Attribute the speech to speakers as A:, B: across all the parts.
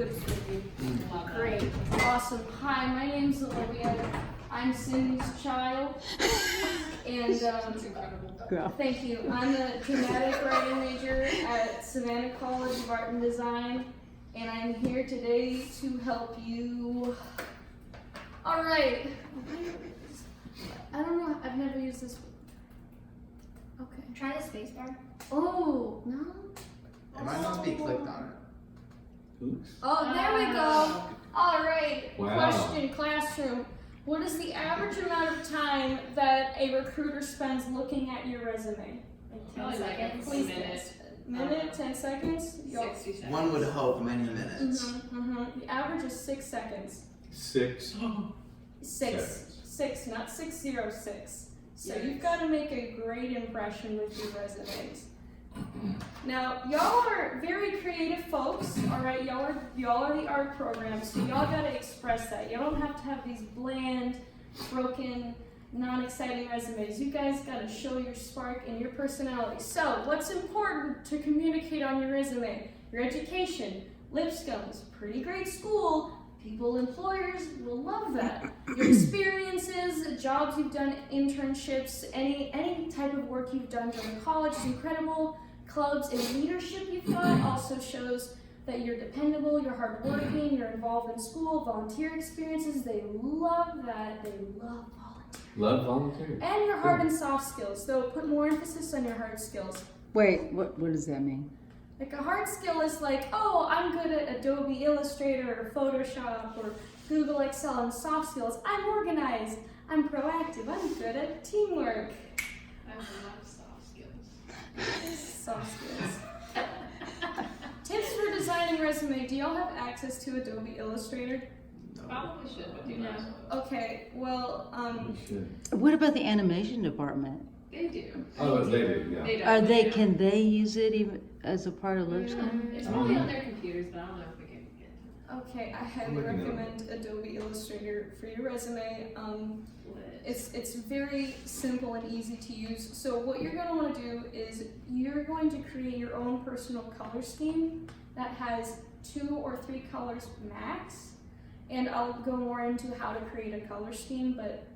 A: good for you. Great. Awesome. Hi, my name's Olivia. I'm Cindy's child. And thank you. I'm a dramatic writing major at Savannah College of Art and Design. And I'm here today to help you. All right. I don't know. I've never used this. Okay.
B: Try the space bar.
A: Oh, no?
C: It might not be clicked on it.
D: Oops.
A: Oh, there we go. All right.
D: Wow.
A: Question, classroom. What is the average amount of time that a recruiter spends looking at your resume?
B: Like 10 seconds.
A: Please guess. Minute, 10 seconds?
B: 60 seconds.
C: One would hope many minutes.
A: The average is 6 seconds.
D: 6.
A: Six, not 606. So you've got to make a great impression with your resumes. Now, y'all are very creative folks, all right? Y'all are the art program, so y'all got to express that. Y'all don't have to have these bland, broken, non-exciting resumes. You guys got to show your spark and your personality. So, what's important to communicate on your resume? Your education. Lipscomb's a pretty great school. People, employers will love that. Your experiences, jobs you've done, internships, any type of work you've done during college is incredible. Clubs and leadership you've got also shows that you're dependable, you're hardworking, you're involved in school, volunteer experiences. They love that. They love volunteering.
D: Love volunteering.
A: And your hard and soft skills. So put more emphasis on your hard skills.
E: Wait, what does that mean?
A: Like a hard skill is like, oh, I'm good at Adobe Illustrator or Photoshop or Google Excel. And soft skills, I'm organized, I'm proactive, I'm good at teamwork.
B: I have a lot of soft skills.
A: Soft skills. Tips for designing resume. Do y'all have access to Adobe Illustrator?
B: Probably should, but do not.
A: Okay, well,
D: We should.
E: What about the animation department?
B: They do.
D: Oh, they do, yeah.
B: They do.
E: Are they? Can they use it even as a part of Lipscomb?
B: It's probably on their computers, but I don't know if we can get
A: okay, I highly recommend Adobe Illustrator for your resume. It's very simple and easy to use. So what you're going to want to do is you're going to create your own personal color scheme that has 2 or 3 colors max. And I'll go more into how to create a color scheme, but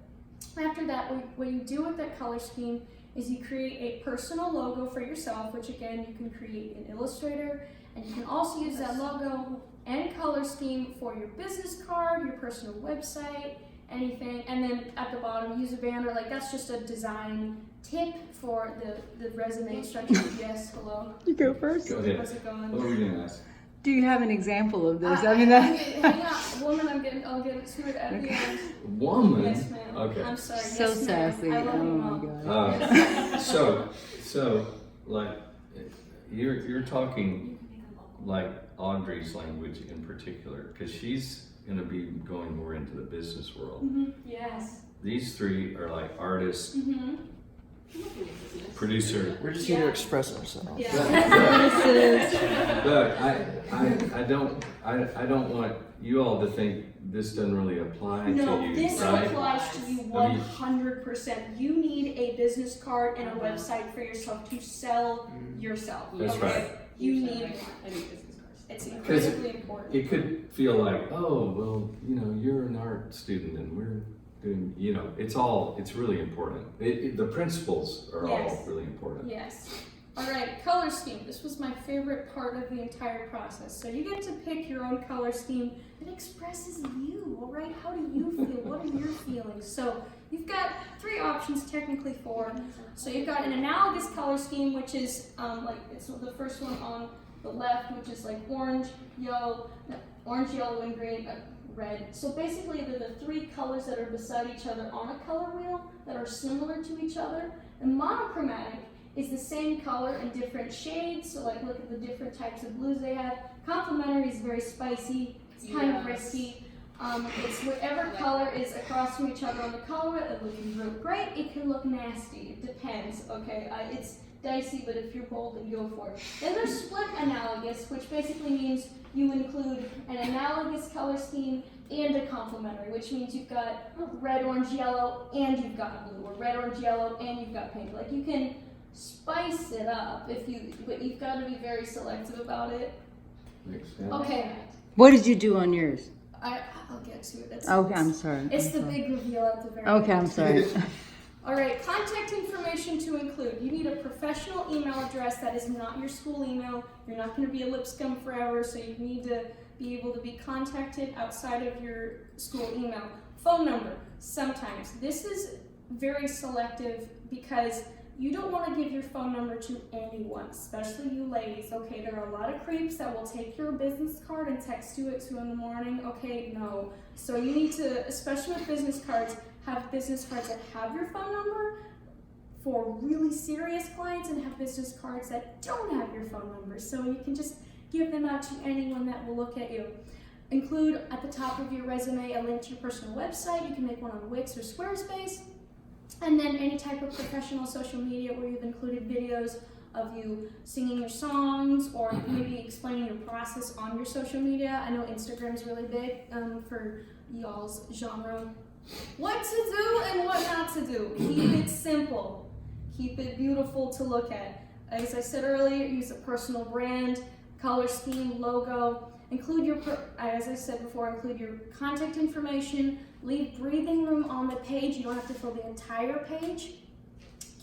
A: after that, what you do with that color scheme is you create a personal logo for yourself, which again, you can create in Illustrator, and you can also use that logo and color scheme for your business card, your personal website, anything, and then at the bottom, use a banner. Like that's just a design tip for the resume instructions. Yes, hello.
E: You go first.
D: Go ahead.
A: How's it going?
D: What were we going to ask?
E: Do you have an example of this?
A: Hang on, woman, I'll get to it at the end.
D: Woman?
A: Yes, ma'am.
D: Okay.
A: I'm sorry.
E: So
A: yes, ma'am.
E: sassy.
A: I love
E: Oh
A: you,
E: my
A: Mom.
E: God.
D: So, like, you're talking like Audrey's language in particular, because she's going to be going more into the business world.
A: Yes.
D: These 3 are like artists,
B: it.
D: producer.
C: We're just here to express ourselves.
D: But I don't want you all to think this doesn't really apply
A: No,
D: to you,
A: this
D: right?
A: applies to you 100%. You need a business card and a website for yourself to sell yourself.
D: That's
A: okay?
D: right.
A: You need
B: I need business cards.
A: it's incredibly important.
D: It could feel like, oh, well, you're an art student and we're doing, it's really important. The principles are all
A: Yes.
D: really important.
A: Yes. All right, color scheme. This was my favorite part of the entire process. So you get to pick your own color scheme that expresses you, all right? How do you feel? What are your feelings? So you've got 3 options, technically 4. So you've got an analogous color scheme, which is it's the first one on the left, which is like orange, yellow, and green, red. So basically they're the 3 colors that are beside each other on a color wheel that are similar to each other. And monochromatic is the same color in different shades. So like look at the different types of blues they have. Complementary is very spicy. It's kind of risky. It's whatever color is across from each other on the color wheel. It looks real great. It can look nasty. It depends. Okay, it's dicey, but if you're bold, then go for it. Then there's split analogous, which basically means you include an analogous color scheme and a complementary, which means you've got red, orange, yellow, and you've got blue, or red, orange, yellow, and you've got pink. Like you can spice it up but you've got to be very selective about it.
D: Makes sense.
A: Okay,
E: What did you do on yours?
A: I'll get to it. That's
E: Okay, I'm sorry.
A: It's
E: I'm
A: the
E: sorry.
A: big reveal at the very
E: Okay,
A: end.
E: I'm sorry.
A: All right, contact information to include. You need a professional email address that is not your school email. You're not going to be a Lipscomb forever, so you need to be able to be contacted outside of your school email. Phone number, sometimes. This is very selective because you don't want to give your phone number to anyone, especially you ladies. Okay, there are a lot of creeps that will take your business card and text you at 2 in the morning. Okay, no. So you need to, especially with business cards, have business cards that have your phone number for really serious clients and have business cards that don't have your phone number. So you can just give them out to anyone that will look at you. Include at the top of your resume a link to your personal website. You can make one on Wix or Squarespace. And then any type of professional social media where you've included videos of you singing your songs or maybe explaining your process on your social media. I know Instagram's really big for y'all's genre. What to do and what not to do. Keep it simple. Keep it beautiful to look at. As I said earlier, use a personal brand, color scheme, logo. Include your, as I said before, include your contact information. Leave breathing room on the page. You don't have to fill the entire page.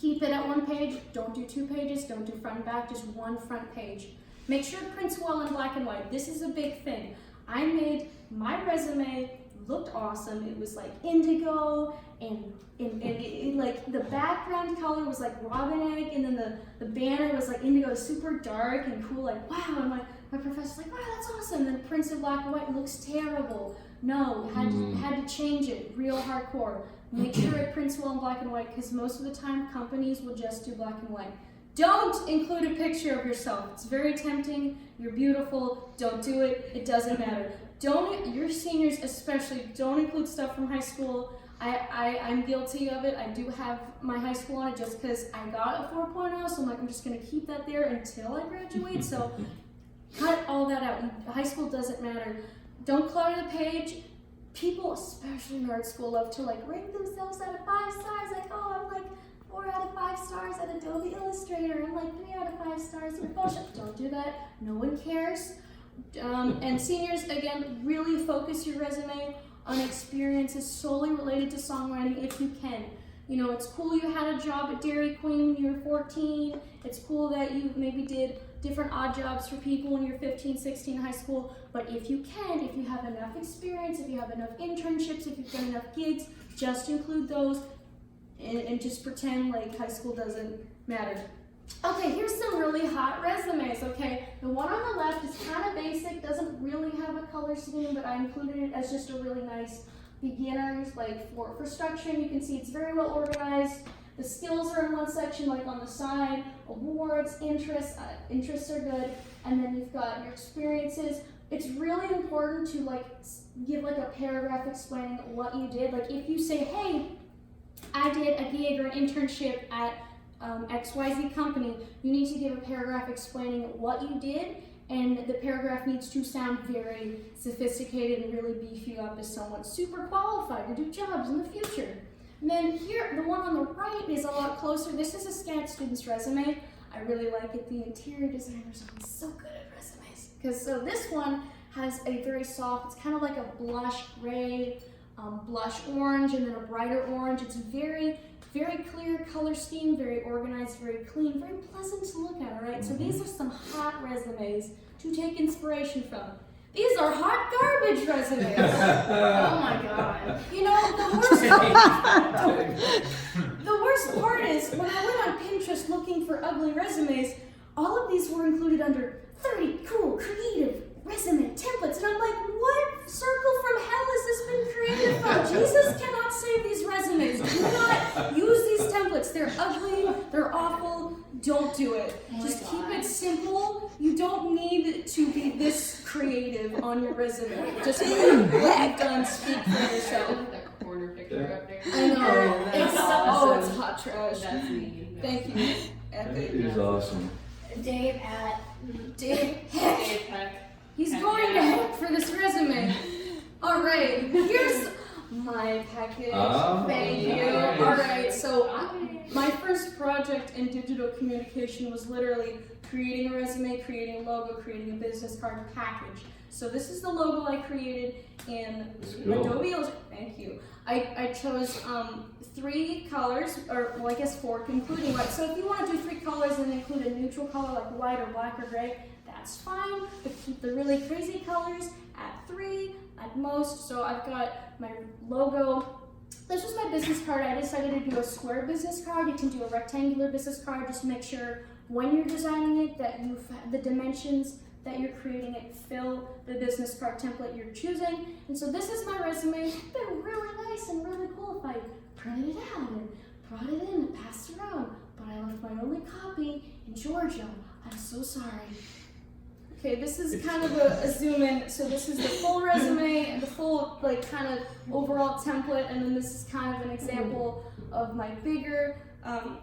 A: Keep it at one page. Don't do 2 pages. Don't do front and back. Just one front page. Make sure it prints well in black and white. This is a big thing. I made my resume looked awesome. It was like indigo and it, like the background color was like robin egg, and then the banner was like indigo, super dark and cool. Like wow, and my professor's like, wow, that's awesome. And then it prints in black and white. It looks terrible. No, had to change it real hardcore. Make sure it prints well in black and white because most of the time companies will just do black and white. Don't include a picture of yourself. It's very tempting. You're beautiful. Don't do it. It doesn't matter. Your seniors especially, don't include stuff from high school. I'm guilty of it. I do have my high school on it just because I got a 4.0, so I'm like, I'm just going to keep that there until I graduate. So cut all that out. High school doesn't matter. Don't clutter the page. People, especially nerd school, love to like rank themselves out of 5 stars. Like, oh, I'm like 4 out of 5 stars at Adobe Illustrator. I'm like 3 out of 5 stars in Photoshop. Don't do that. No one cares. And seniors, again, really focus your resume on experiences solely related to songwriting if you can. You know, it's cool you had a job at Dairy Queen when you were 14. It's cool that you maybe did different odd jobs for people when you're 15, 16 in high school. But if you can, if you have enough experience, if you have enough internships, if you've done enough gigs, just include those and just pretend like high school doesn't matter. Okay, here's some really hot resumes, okay? The one on the left is kind of basic, doesn't really have a color scheme, but I included it as just a really nice beginners, like for structure. You can see it's very well organized. The skills are in one section, like on the side, awards, interests are good, and then you've got your experiences. It's really important to like give like a paragraph explaining what you did. Like if you say, hey, I did a gig or an internship at XYZ company, you need to give a paragraph explaining what you did, and the paragraph needs to sound very sophisticated and really beef you up as someone super qualified to do jobs in the future. And then here, the one on the right is a lot closer. This is a SCAD student's resume. I really like it. The interior designers are so good at resumes. So this one has a very soft, it's kind of like a blush gray, blush orange, and then a brighter orange. It's very clear color scheme, very organized, very clean, very pleasant to look at, all right? So these are some hot resumes to take inspiration from. These are hot garbage resumes. Oh my God. You know, the worst part is when I went on Pinterest looking for ugly resumes, all of these were included under 30 cool, creative resume templates. And I'm like, what circle from hell has this been created from? Jesus cannot save these resumes. Do not use these templates. They're ugly, they're awful. Don't do it. Just keep it simple. You don't need to be this creative on your resume. Just what you've done, speak for yourself.
B: That corner picture up there.
A: I know. It's
B: awesome.
A: it's hot trash.
B: That's me.
A: Thank you.
D: It is awesome.
A: Dave Heck.
B: Heck.
A: He's going to heck for this resume. All right, here's my package. Thank you. All right, so my first project in digital communication was literally creating a resume, creating a logo, creating a business card package. So this is the logo I created in
D: That's cool.
A: Adobe Illustrator. Thank you. I chose 3 colors, or well, I guess 4, including white. So if you want to do 3 colors and include a neutral color like white or black or gray, that's fine. But keep the really crazy colors at 3 at most. So I've got my logo. This was my business card. I decided to do a square business card. You can do a rectangular business card. Just make sure when you're designing it that the dimensions that you're creating it fill the business card template you're choosing. And so this is my resume. It's been really nice and really cool if I printed it out and brought it in and passed it around. But I left my only copy in Georgia. I'm so sorry. Okay, this is kind of a zoom in. So this is the full resume and the full like kind of overall template, and then this is kind of an example of my bigger.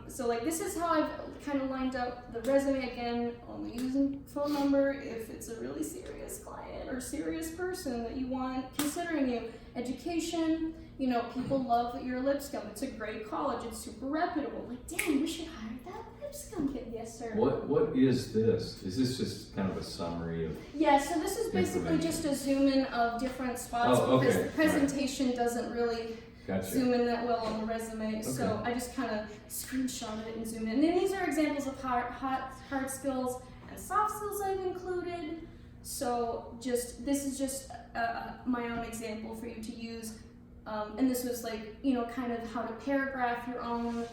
A: So like this is how I've kind of lined up the resume. Again, only using phone number if it's a really serious client or serious person that you want considering you. Education, you know, people love that you're a Lipscomb. It's a great college. It's super reputable. Like, damn, we should hire that Lipscomb kid. Yes, sir.
D: What is this? Is this just kind of a summary of?
A: Yeah, so this is basically just a zoom in of different spots
D: Oh, okay.
A: because the presentation doesn't really
D: Gotcha.
A: zoom in that well on the resume. So I just kind of screenshot it and zoom in. And then these are examples of hard skills and soft skills I've included. So this is just my own example for you to use. And this was like, you know, kind of how to paragraph your own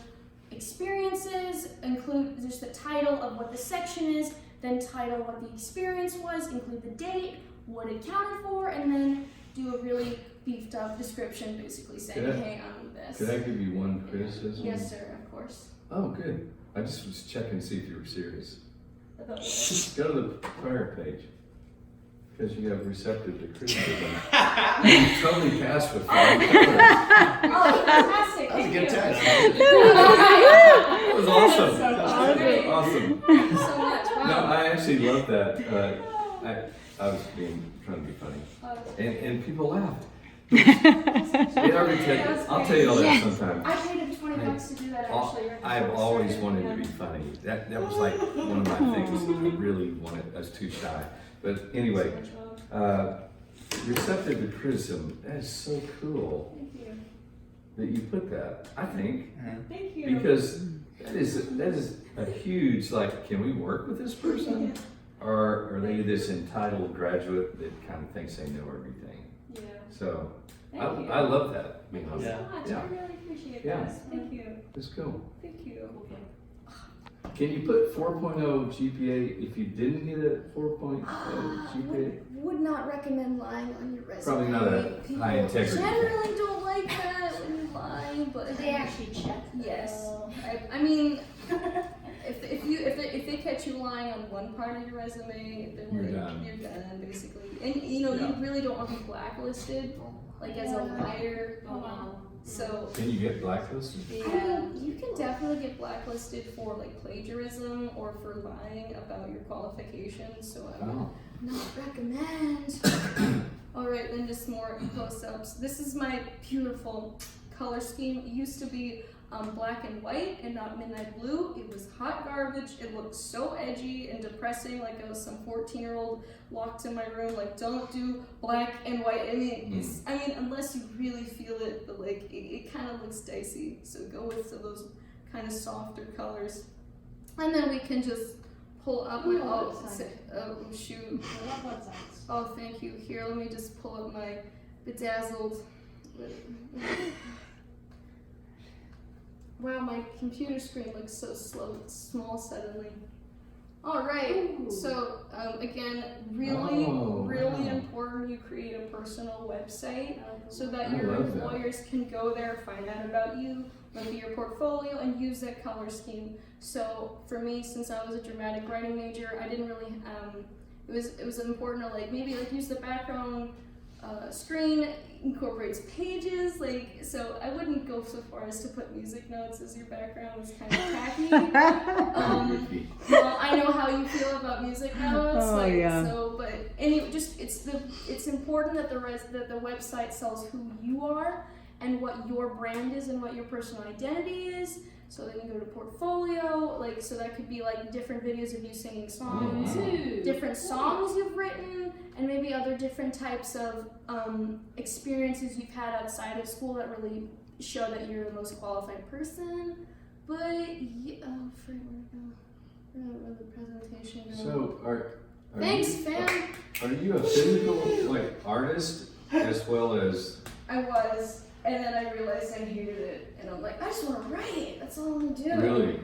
A: experiences, include just the title of what the section is, then title what the experience was, include the date, what it counted for, and then do a really beefed up description basically saying, hey, I'm this.
D: Could I give you one criticism?
A: Yes, sir, of course.
D: Oh, good. I just was checking to see if you were serious.
A: About what?
D: Go to the prior page. Because you have receptive to criticism. You totally passed with 5 colors.
A: Oh, fantastic.
C: That was a
A: Thank
C: good
A: you.
C: test.
D: That was awesome.
A: That's great.
D: Awesome.
A: Thank you so much. Wow.
D: No, I actually love that. I was trying to be funny. And people laughed. I'll tell you all that sometime.
A: I paid him $20 to do that actually. right
D: I've
A: before we
D: always
A: started.
D: wanted to be funny. That was like one of my things. I really wanted. I was too shy. But anyway, receptive to criticism. That is so cool
A: Thank you.
D: that you put that. I think
A: Thank you.
D: because that is a huge like. Can we work with this person? Or are they this entitled graduate that kind of thinks they know everything?
A: Yeah.
D: So
A: Thank you.
D: I love that.
A: Thank you
C: Yeah.
A: so much.
D: Yeah.
A: I really appreciate
D: Yeah.
A: that. Thank you.
D: Let's go.
A: Thank you.
D: Can you put 4.0 GPA if you didn't get a 4.0 GPA?
A: Would not recommend lying on your resume.
D: Probably not a
A: People
D: high integrity.
A: generally don't like that when you lie, but
B: They actually check.
A: yes. I mean, if they catch you lying on one part of your resume, then
D: You're
A: like,
D: done.
A: you're done basically. And you know, you really don't want to be blacklisted, like as a liar.
B: Oh, wow.
A: So
D: Can you get blacklisted?
A: I mean, you can definitely get blacklisted for like plagiarism or for lying about your qualifications. So I would not recommend. All right, then just more close-ups. This is my beautiful color scheme. It used to be black and white and not midnight blue. It was hot garbage. It looked so edgy and depressing, like I was some 14-year-old locked in my room. Like, don't do black and white. I mean, unless you really feel it, but like it kind of looks dicey. So go with those kind of softer colors, and then we can just pull up my shoot.
B: I love websites.
A: Oh, thank you. Here, let me just pull up my bedazzled. Wow, my computer screen looks so small suddenly. All right.
B: Ooh.
A: So again, really important. You create a personal website so that
D: I
A: your
D: love that.
A: employers can go there, find out about you, look at your portfolio, and use that color scheme. So for me, since I was a dramatic writing major, I didn't really. It was important to like maybe like use the background screen incorporates pages, like, so I wouldn't go so far as to put music notes as your background. It's kind of tacky. Well, I know how you feel about music notes, so, but anyway, just it's important that the website sells who you are and what your brand is and what your personal identity is. So then you go to portfolio, like, so that could be like different videos of you singing songs, different songs you've written, and maybe other different types of experiences you've had outside of school that really show that you're the most qualified person. But yeah, oh, where the presentation go?
D: So
A: Thanks, fam.
D: Are you a physical like artist as well as?
A: I was, and then I realized I hated it, and I'm like, I just want to write. That's all I'm gonna do.
D: Really?